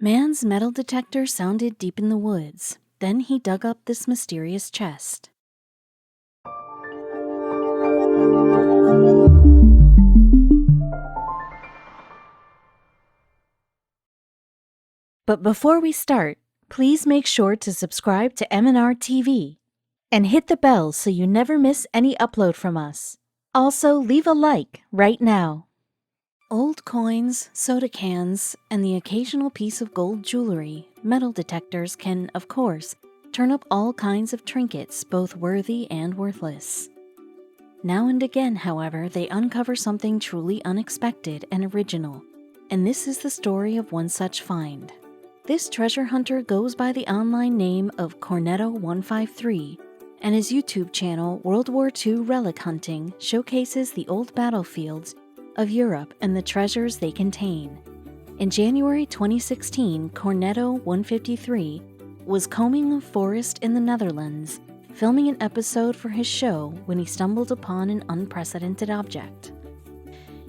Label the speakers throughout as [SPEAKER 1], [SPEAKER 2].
[SPEAKER 1] Man's metal detector sounded deep in the woods. Then he dug up this mysterious chest. But before we start, please make sure to subscribe to m&rtv and hit the bell so you never miss any upload from us. Also, leave a like right now. Old coins, soda cans, and the occasional piece of gold jewelry, metal detectors can, of course, turn up all kinds of trinkets, both worthy and worthless. Now and again, however, they uncover something truly unexpected and original, and this is the story of one such find. This treasure hunter goes by the online name of Cornetto153, and his YouTube channel, World War II Relic Hunting, showcases the old battlefields of Europe and the treasures they contain. In January 2016, Cornetto153 was combing a forest in the Netherlands, filming an episode for his show when he stumbled upon an unprecedented object.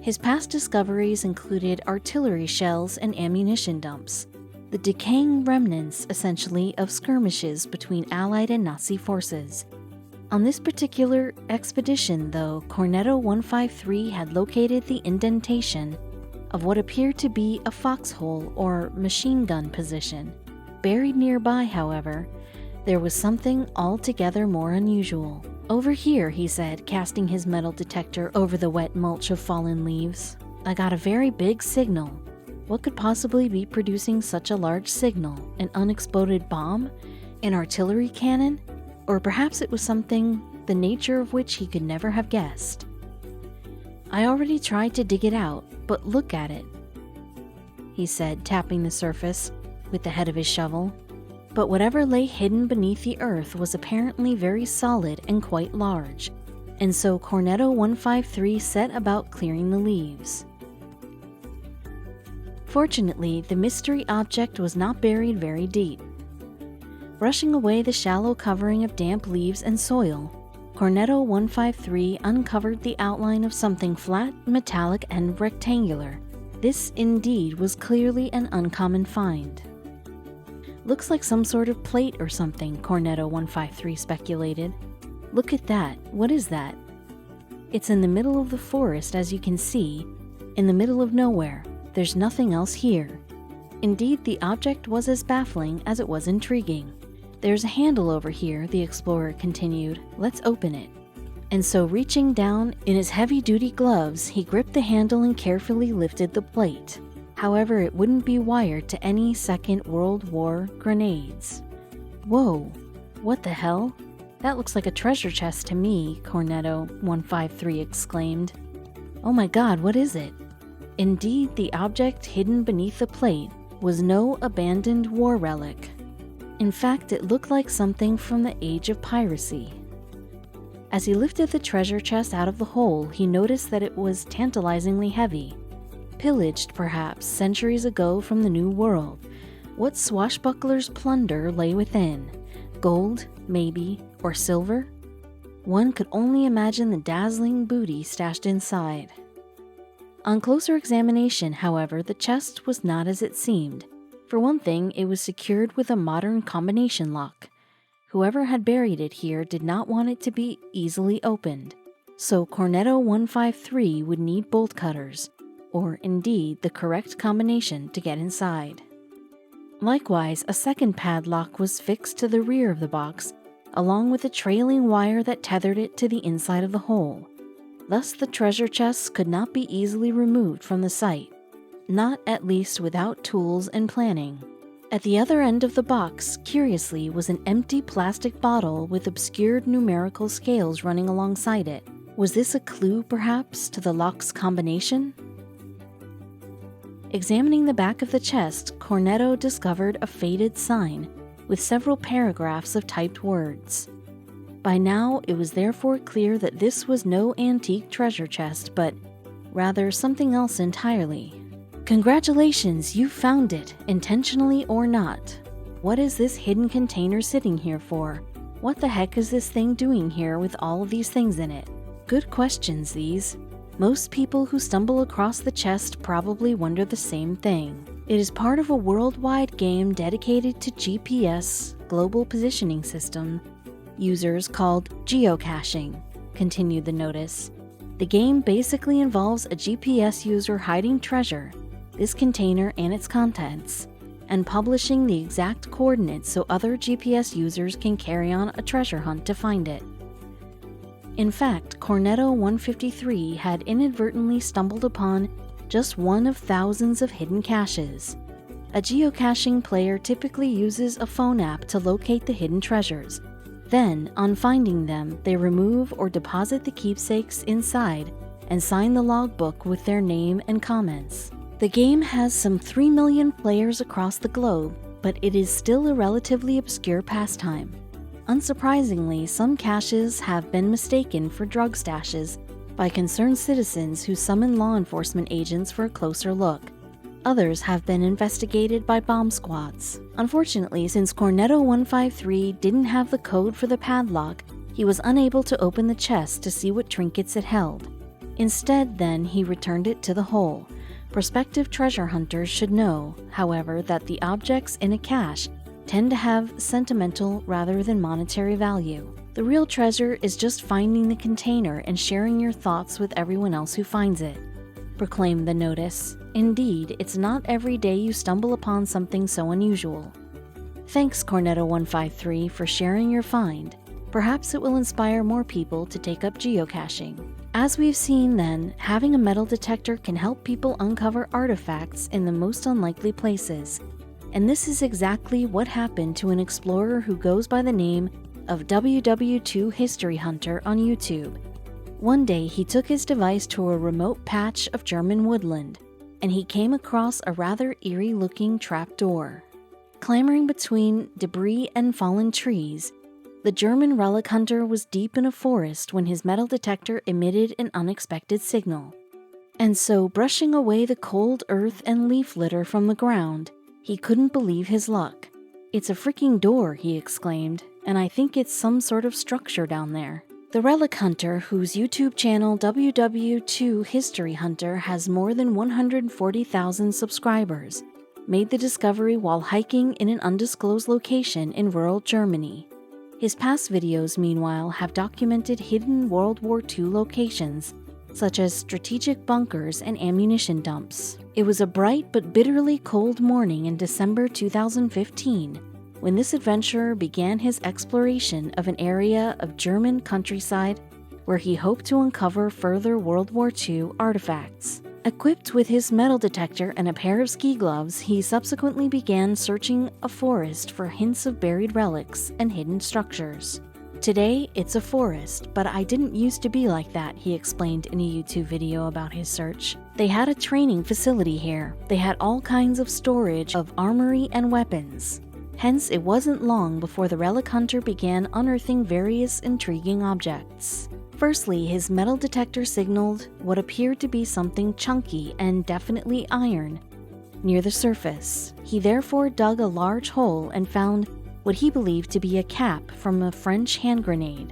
[SPEAKER 1] His past discoveries included artillery shells and ammunition dumps, the decaying remnants, essentially, of skirmishes between Allied and Nazi forces. On this particular expedition, though, Cornetto153 had located the indentation of what appeared to be a foxhole or machine gun position. Buried nearby, however, there was something altogether more unusual. "Over here," he said, casting his metal detector over the wet mulch of fallen leaves. "I got a very big signal. What could possibly be producing such a large signal? An unexploded bomb? An artillery cannon? Or perhaps it was something the nature of which he could never have guessed. I already tried to dig it out, but look at it," he said, tapping the surface with the head of his shovel. But whatever lay hidden beneath the earth was apparently very solid and quite large, and so Cornetto153 set about clearing the leaves. Fortunately, the mystery object was not buried very deep. Brushing away the shallow covering of damp leaves and soil, Cornetto153 uncovered the outline of something flat, metallic, and rectangular. This, indeed, was clearly an uncommon find. "Looks like some sort of plate or something," Cornetto153 speculated. "Look at that. What is that?" "It's in the middle of the forest, as you can see, in the middle of nowhere. There's nothing else here." Indeed, the object was as baffling as it was intriguing. "There's a handle over here," the explorer continued. "Let's open it." And so, reaching down in his heavy-duty gloves, he gripped the handle and carefully lifted the plate. However, it wouldn't be wired to any Second World War grenades. "Whoa, what the hell? That looks like a treasure chest to me," Cornetto153 exclaimed. "Oh my god, what is it?" Indeed, the object hidden beneath the plate was no abandoned war relic. In fact, it looked like something from the age of piracy. As he lifted the treasure chest out of the hole, he noticed that it was tantalizingly heavy. Pillaged, perhaps, centuries ago from the New World, what swashbucklers' plunder lay within? Gold, maybe, or silver? One could only imagine the dazzling booty stashed inside. On closer examination, however, the chest was not as it seemed. For one thing, it was secured with a modern combination lock. Whoever had buried it here did not want it to be easily opened, so Cornetto153 would need bolt cutters, or indeed the correct combination to get inside. Likewise, a second padlock was fixed to the rear of the box, along with a trailing wire that tethered it to the inside of the hole. Thus, the treasure chests could not be easily removed from the site, not at least without tools and planning. At the other end of the box, curiously, was an empty plastic bottle with obscured numerical scales running alongside it. Was this a clue, perhaps, to the lock's combination? Examining the back of the chest, Cornetto discovered a faded sign with several paragraphs of typed words. By now, it was therefore clear that this was no antique treasure chest, but rather something else entirely. "Congratulations, you found it, intentionally or not. What is this hidden container sitting here for? What the heck is this thing doing here with all of these things in it?" Good questions, these. Most people who stumble across the chest probably wonder the same thing. It is part of a worldwide game dedicated to GPS, Global Positioning System, users called Geocaching, continued the notice. The game basically involves a GPS user hiding treasure, this container and its contents, and publishing the exact coordinates so other GPS users can carry on a treasure hunt to find it. In fact, Cornetto 153 had inadvertently stumbled upon just one of thousands of hidden caches. A geocaching player typically uses a phone app to locate the hidden treasures. Then, on finding them, they remove or deposit the keepsakes inside and sign the logbook with their name and comments. The game has some 3 million players across the globe, but it is still a relatively obscure pastime. Unsurprisingly, some caches have been mistaken for drug stashes by concerned citizens who summon law enforcement agents for a closer look. Others have been investigated by bomb squads. Unfortunately, since Cornetto 153 didn't have the code for the padlock, he was unable to open the chest to see what trinkets it held. Instead, then, he returned it to the hole. Prospective treasure hunters should know, however, that the objects in a cache tend to have sentimental rather than monetary value. The real treasure is just finding the container and sharing your thoughts with everyone else who finds it, proclaimed the notice. Indeed, it's not every day you stumble upon something so unusual. Thanks, Cornetto 153, for sharing your find. Perhaps it will inspire more people to take up geocaching. As we've seen then, having a metal detector can help people uncover artifacts in the most unlikely places. And this is exactly what happened to an explorer who goes by the name of WW2 History Hunter on YouTube. One day he took his device to a remote patch of German woodland, and he came across a rather eerie-looking trapdoor. Clambering between debris and fallen trees, the German relic hunter was deep in a forest when his metal detector emitted an unexpected signal. And so, brushing away the cold earth and leaf litter from the ground, he couldn't believe his luck. "It's a freaking door," he exclaimed, "and I think it's some sort of structure down there." The relic hunter, whose YouTube channel WW2 History Hunter has more than 140,000 subscribers, made the discovery while hiking in an undisclosed location in rural Germany. His past videos, meanwhile, have documented hidden World War II locations, such as strategic bunkers and ammunition dumps. It was a bright but bitterly cold morning in December 2015 when this adventurer began his exploration of an area of German countryside where he hoped to uncover further World War II artifacts. Equipped with his metal detector and a pair of ski gloves, he subsequently began searching a forest for hints of buried relics and hidden structures. "Today, it's a forest, but I didn't used to be like that," he explained in a YouTube video about his search. "They had a training facility here. They had all kinds of storage of armory and weapons. Hence, it wasn't long before the relic hunter began unearthing various intriguing objects. Firstly, his metal detector signaled what appeared to be something chunky and definitely iron near the surface. He therefore dug a large hole and found what he believed to be a cap from a French hand grenade.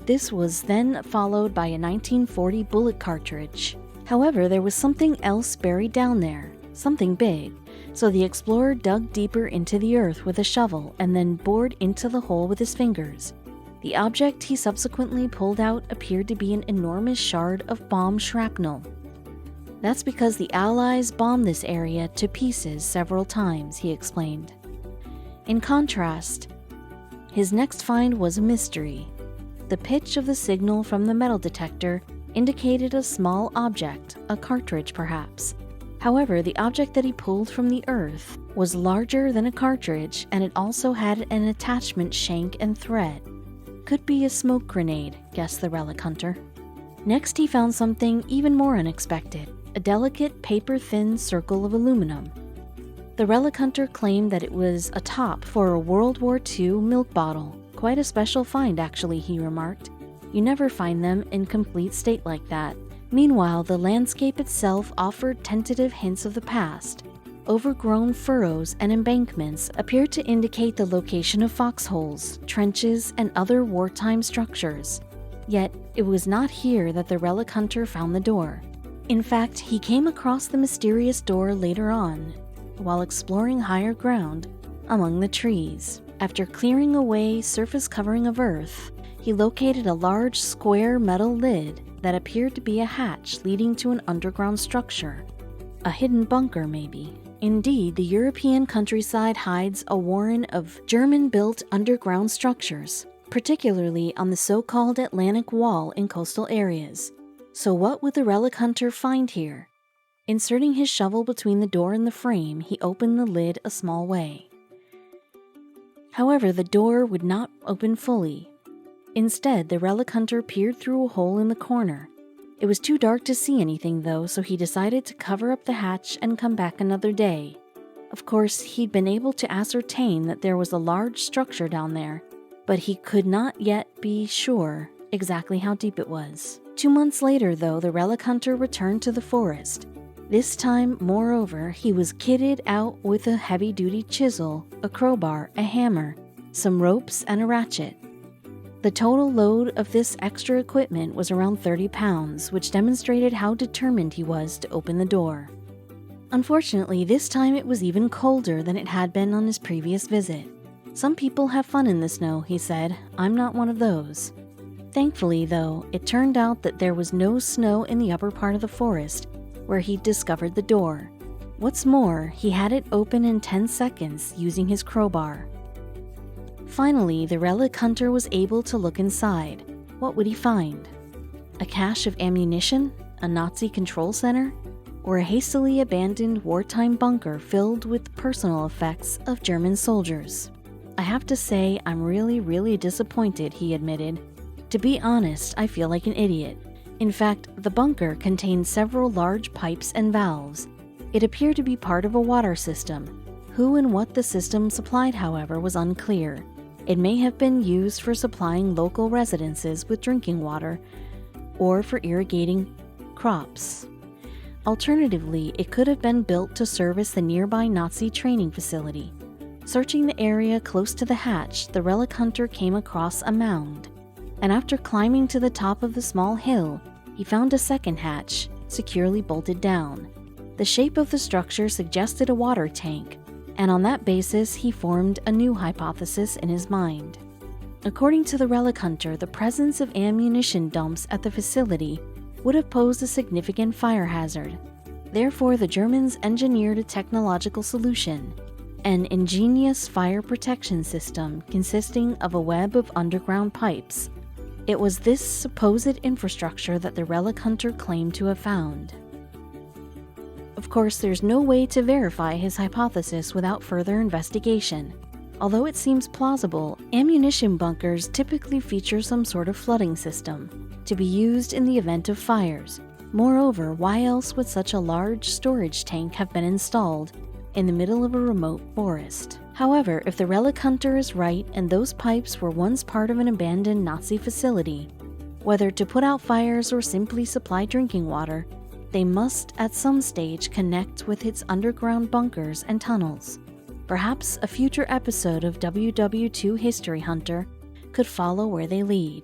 [SPEAKER 1] This was then followed by a 1940 bullet cartridge. However, there was something else buried down there, something big, so the explorer dug deeper into the earth with a shovel and then bored into the hole with his fingers. The object he subsequently pulled out appeared to be an enormous shard of bomb shrapnel. That's because the Allies bombed this area to pieces several times, he explained. In contrast, his next find was a mystery. The pitch of the signal from the metal detector indicated a small object, a cartridge perhaps. However, the object that he pulled from the earth was larger than a cartridge, and it also had an attachment shank and thread. Could be a smoke grenade, guessed the relic hunter. Next, he found something even more unexpected, a delicate paper-thin circle of aluminum. The relic hunter claimed that it was a top for a World War II milk bottle. Quite a special find, actually, he remarked. You never find them in complete state like that. Meanwhile, the landscape itself offered tentative hints of the past. Overgrown furrows and embankments appeared to indicate the location of foxholes, trenches, and other wartime structures. Yet, it was not here that the relic hunter found the door. In fact, he came across the mysterious door later on, while exploring higher ground among the trees. After clearing away surface covering of earth, he located a large square metal lid that appeared to be a hatch leading to an underground structure. A hidden bunker, maybe. Indeed, the European countryside hides a warren of German-built underground structures, particularly on the so-called Atlantic Wall in coastal areas. So what would the relic hunter find here? Inserting his shovel between the door and the frame, he opened the lid a small way. However, the door would not open fully. Instead, the relic hunter peered through a hole in the corner. It was too dark to see anything though, so he decided to cover up the hatch and come back another day. Of course, he'd been able to ascertain that there was a large structure down there, but he could not yet be sure exactly how deep it was. 2 months later though, the relic hunter returned to the forest. This time, moreover, he was kitted out with a heavy-duty chisel, a crowbar, a hammer, some ropes, and a ratchet. The total load of this extra equipment was around 30 pounds, which demonstrated how determined he was to open the door. Unfortunately, this time it was even colder than it had been on his previous visit. Some people have fun in the snow, he said. I'm not one of those. Thankfully, though, it turned out that there was no snow in the upper part of the forest, where he discovered the door. What's more, he had it open in 10 seconds using his crowbar. Finally, the relic hunter was able to look inside. What would he find? A cache of ammunition? A Nazi control center? Or a hastily abandoned wartime bunker filled with personal effects of German soldiers? I have to say, I'm really disappointed, he admitted. To be honest, I feel like an idiot. In fact, the bunker contained several large pipes and valves. It appeared to be part of a water system. Who and what the system supplied, however, was unclear. It may have been used for supplying local residences with drinking water, or for irrigating crops. Alternatively, it could have been built to service the nearby Nazi training facility. Searching the area close to the hatch, the relic hunter came across a mound. And after climbing to the top of the small hill, he found a second hatch, securely bolted down. The shape of the structure suggested a water tank, and on that basis he formed a new hypothesis in his mind. According to the relic hunter, the presence of ammunition dumps at the facility would have posed a significant fire hazard. Therefore, the Germans engineered a technological solution, an ingenious fire protection system consisting of a web of underground pipes. It was this supposed infrastructure that the relic hunter claimed to have found. Of course, there's no way to verify his hypothesis without further investigation. Although it seems plausible, ammunition bunkers typically feature some sort of flooding system to be used in the event of fires. Moreover, why else would such a large storage tank have been installed in the middle of a remote forest? However, if the relic hunter is right and those pipes were once part of an abandoned Nazi facility, whether to put out fires or simply supply drinking water, they must at some stage connect with its underground bunkers and tunnels. Perhaps a future episode of WW2 History Hunter could follow where they lead.